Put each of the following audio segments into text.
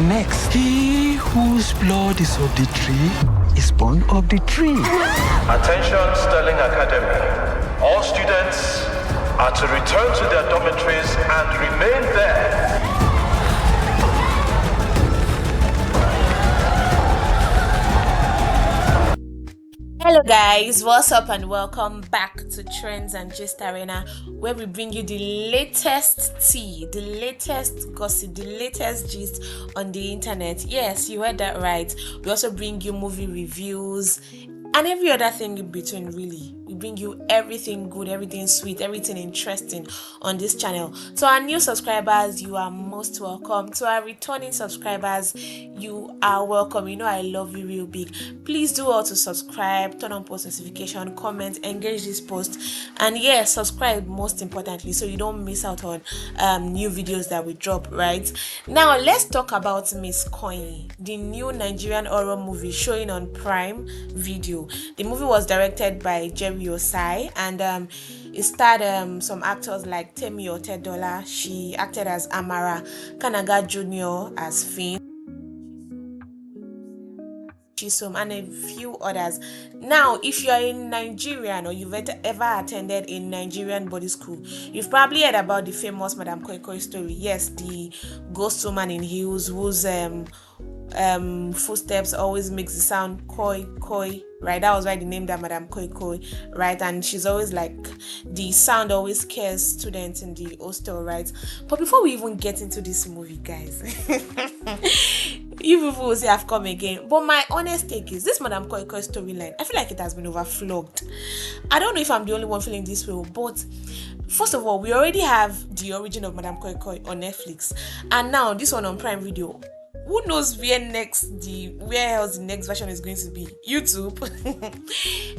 next. He whose blood is of the tree is born of the tree. Attention, Sterling Academy. All students are to return to their dormitories and remain there. Hello guys, what's up and welcome back to Trends and Gist Arena, where we bring you the latest tea, the latest gossip, the latest gist on the internet. Yes, you heard that right. We also bring you movie reviews and every other thing in between, really. We bring you everything good, everything sweet, everything interesting on this channel. To our new subscribers, you are most welcome. To our returning subscribers, you are welcome. You know I love you real big. Please do all to subscribe, turn on post notification, comment, engage this post, and yes, subscribe most importantly so you don't miss out on new videos that we drop. Right now, let's talk about Ms Kanyin, the new Nigerian horror movie showing on Prime Video. The movie was directed by Temi Otedola and it starred some actors like Temi Otedola. She acted as Amara, Kanaga Jr. as Finn, and a few others. Now, if you're in Nigerian or you've ever attended a Nigerian boarding school, you've probably heard about the famous Madam Koi Koi story. Yes, the ghost woman in heels whose footsteps always makes the sound koi koi, right? That was why they named her Madam Koi Koi, right? And she's always like, the sound always scares students in the hostel, right? But before we even get into this movie, guys, you people will say I've come again. But my honest take is this Madam Koi Koi storyline, I feel like it has been overflogged. I don't know if I'm the only one feeling this way, but first of all, we already have the origin of Madam Koi Koi on Netflix, and now this one on Prime Video. Who knows where else the next version is going to be? YouTube.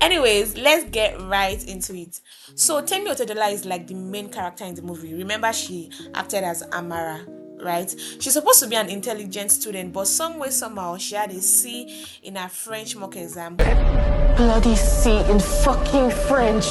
Anyways, let's get right into it. So Temi Otedola is like the main character in the movie. Remember, she acted as Amara, right? She's supposed to be an intelligent student, but somehow she had a C in her French mock exam. Bloody C in fucking French.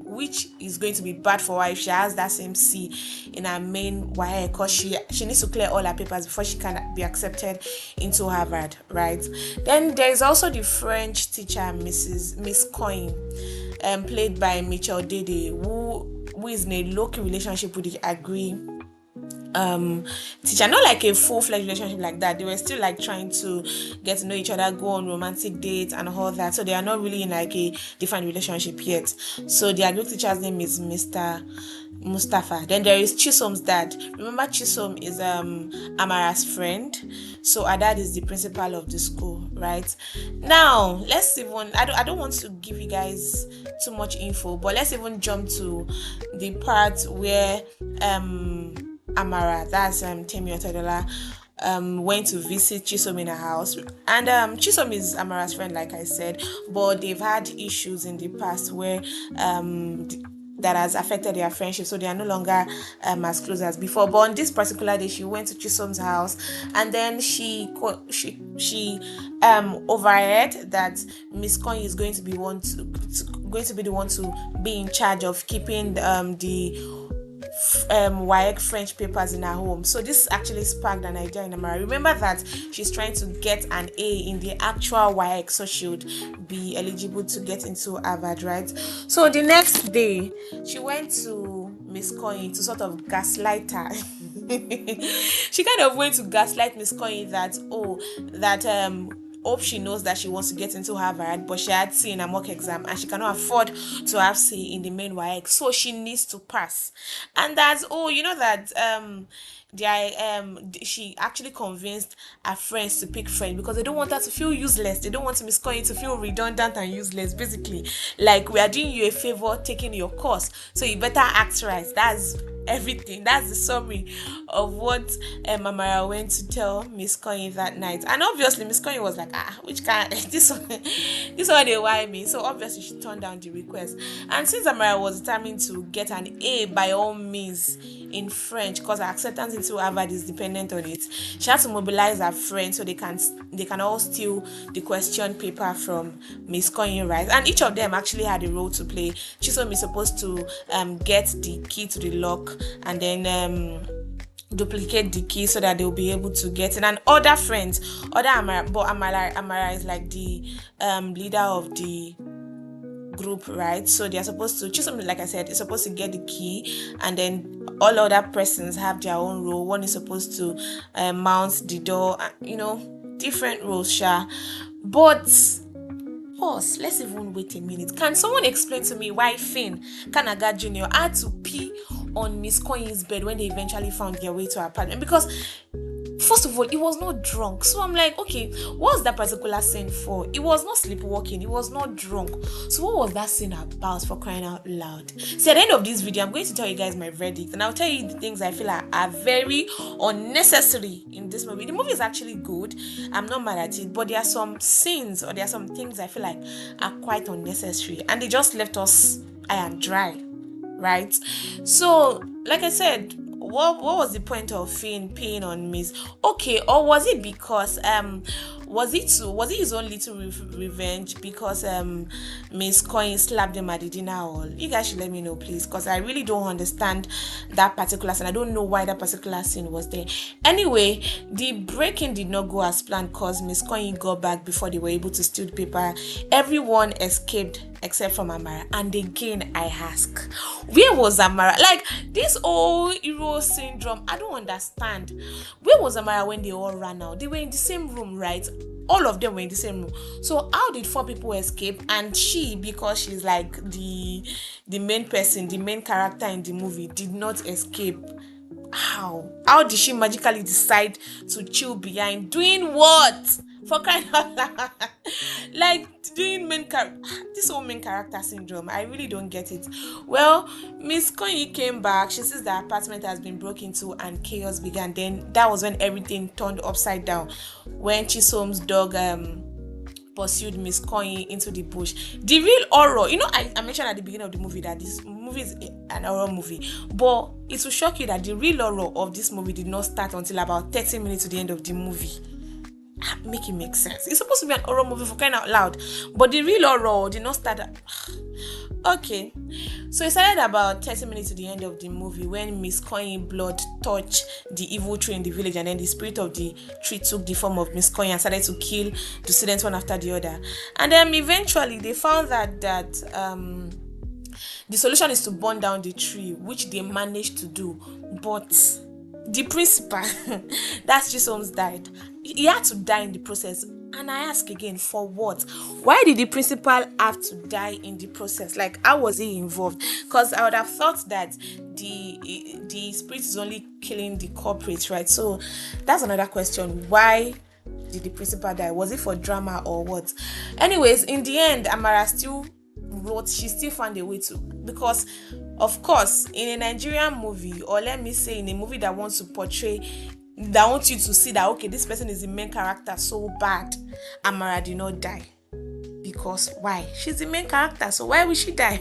Which is going to be bad for her if she has that same C in her main YA, because she needs to clear all her papers before she can be accepted into Harvard, right? Then there is also the French teacher, Ms Kanyin, played by Ms Dede, who is in a low-key relationship with the Agri teacher. Not like a full-fledged relationship like that. They were still like trying to get to know each other, go on romantic dates and all that, so they are not really in like a different relationship yet. So the Agri teacher's name is Mr. Mustafa. Then there is Chisom's dad. Remember, Chisom is Amara's friend, so her dad is the principal of the school, right? Now let's even, I don't want to give you guys too much info, but let's even jump to the part where Amara, that's Temi Otedola, went to visit Chisom in her house, and Chisom is Amara's friend, like I said, but they've had issues in the past where that has affected their friendship, so they are no longer as close as before. But on this particular day, she went to Chisom's house, and then she overheard that Ms Kanyin is going to be the one to be in charge of keeping the WAEC French papers in her home. So this actually sparked an idea in Amara. Remember that she's trying to get an A in the actual WAEC, so she would be eligible to get into Harvard, right? So the next day, she went to Ms Kanyin to sort of gaslight her. She kind of went to gaslight Ms Kanyin that hope she knows that she wants to get into Harvard, but she had C in a mock exam and she cannot afford to have C in the main WAEC, so she needs to pass. And that's she actually convinced her friends to pick French because they don't want her to feel useless. They don't want Ms Kanyin to feel redundant and useless. Basically, like, we are doing you a favor taking your course, so you better act right. That's everything. That's the summary of what Amara went to tell Ms Kanyin that night. And obviously Ms Kanyin was like, which kind this one they why me. So obviously she turned down the request. And since Amara was determined to get an A by all means in French, because her acceptance into Harvard is dependent on it, she had to mobilize her friends so they can all steal the question paper from Ms Kanyin, right? And each of them actually had a role to play. Chisom is supposed to get the key to the lock, and then duplicate the key so that they'll be able to get in. And other friends, other Amara, but Amara is like the leader of the group, right? So they are supposed to choose something, like I said, it's supposed to get the key, and then all other persons have their own role. One is supposed to mount the door, different roles, sure. But pause, let's even wait a minute. Can someone explain to me why Finn Kanaga Jr. had to pee on Ms Kanyin's bed when they eventually found their way to her apartment? Because first of all, he was not drunk. So I'm like, okay, what was that particular scene for? He was not sleepwalking. He was not drunk. So what was that scene about, for crying out loud? See, at the end of this video, I'm going to tell you guys my verdict. And I'll tell you the things I feel are very unnecessary in this movie. The movie is actually good. I'm not mad at it. But there are some scenes, or there are some things I feel like are quite unnecessary. And they just left us high and dry. Right? So, like I said, what was the point of Finn peeing on Miss? Okay, or was it because was it his own little revenge because Miss Coin slapped him at the dinner hall? You guys should let me know, please, because I really don't understand that particular scene. I don't know why that particular scene was there. Anyway, the break-in did not go as planned because Miss Coin got back before they were able to steal the paper. Everyone escaped except from Amara. And again, I ask, where was Amara? Like, this whole hero syndrome, I don't understand. Where was Amara when they all ran out? They were in the same room, right? All of them were in the same room. So how did 4 people escape? And she, because she's like the main person, the main character in the movie, did not escape. How did she magically decide to chill behind? Doing what? For crying out loud. Like, doing this whole main character syndrome, I really don't get it. Well, Miss Kanyin came back. She says the apartment has been broken into and chaos began. Then that was when everything turned upside down, when Chisholm's dog pursued Miss Kanyin into the bush. The real horror, I mentioned at the beginning of the movie that this movie is an horror movie, but it will shock you that the real horror of this movie did not start until about 30 minutes to the end of the movie. Make it make sense. It's supposed to be an horror movie, for crying out loud, but the real horror did not start okay, so it started about 30 minutes to the end of the movie when Miss Kanyin blood touched the evil tree in the village, and then the spirit of the tree took the form of Miss Kanyin and started to kill the students one after the other. And then eventually they found that the solution is to burn down the tree, which they managed to do. But the principal, that's Chisholm's, died. He had to die in the process. And I ask again, for what? Why did the principal have to die in the process? Like, how was he involved? Because I would have thought that the spirit is only killing the culprits, right? So that's another question. Why did the principal die? Was it for drama or what? Anyways, in the end, Amara still she still found a way to, because of course in a Nigerian movie, or let me say in a movie that wants you to see that, okay, this person is the main character so bad, Amara did not die. Because why? She's the main character, so why will she die?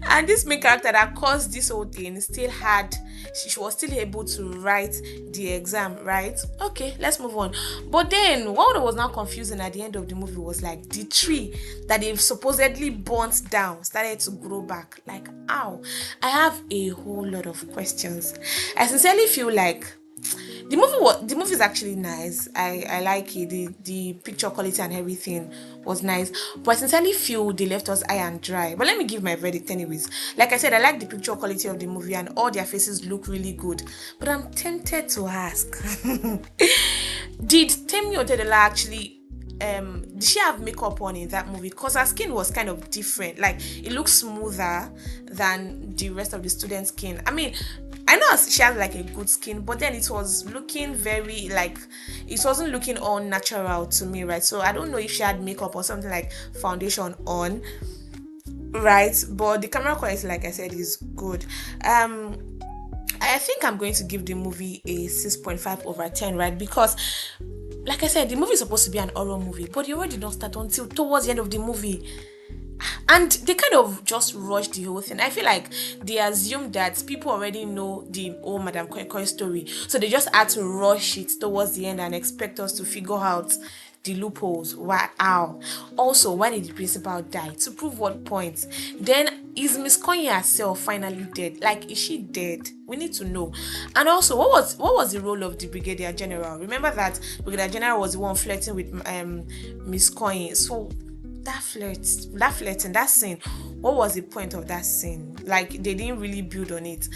And this main character that caused this whole thing she was still able to write the exam, right? Okay, let's move on. But then what was now confusing at the end of the movie was like the tree that they've supposedly burnt down started to grow back. Like, how? I have a whole lot of questions. I sincerely feel like the movie is actually nice. I like it. The picture quality and everything was nice, but I sincerely feel they left us high and dry. But let me give my verdict anyways. Like I said, I like the picture quality of the movie and all their faces look really good. But I'm tempted to ask, did Temi Otedola actually did she have makeup on in that movie? Because her skin was kind of different. Like, it looks smoother than the rest of the student's skin. I mean, I know she had like a good skin, but then it was looking very like, it wasn't looking all natural to me, right? So I don't know if she had makeup or something like foundation on, right? But the camera quality, like I said, is good. I think I'm going to give the movie a 6.5 over 10, right? Because like I said, the movie is supposed to be an horror movie, but the horror did not start until towards the end of the movie. And they kind of just rushed the whole thing. I feel like they assumed that people already know the old Madame Koi story, so they just had to rush it towards the end and expect us to figure out the loopholes. Wow. Also, why did the principal die? To prove what point? Then is Ms Kanyin herself finally dead? Like, is she dead? We need to know. And also, what was the role of the Brigadier General? Remember that Brigadier General was the one flirting with Ms Kanyin. So that flirting, that scene, what was the point of that scene? Like, they didn't really build on it.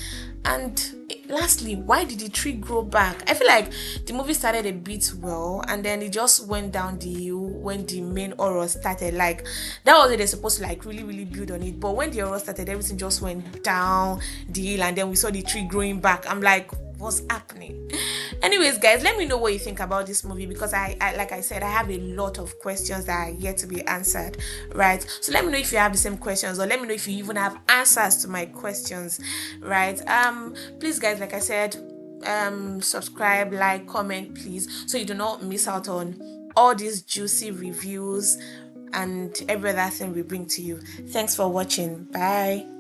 And lastly, why did the tree grow back? I feel like the movie started a bit well, and then it just went down the hill when the main horror started. Like, that was it, they're supposed to like really really build on it, but when the horror started, everything just went down the hill, and then we saw the tree growing back. I'm like, what's happening? Anyways, guys, let me know what you think about this movie, because I like I said, I have a lot of questions that are yet to be answered, right? So let me know if you have the same questions, or let me know if you even have answers to my questions, right? Please, guys, like I said, subscribe, like, comment, please, so you do not miss out on all these juicy reviews and every other thing we bring to you. Thanks for watching. Bye.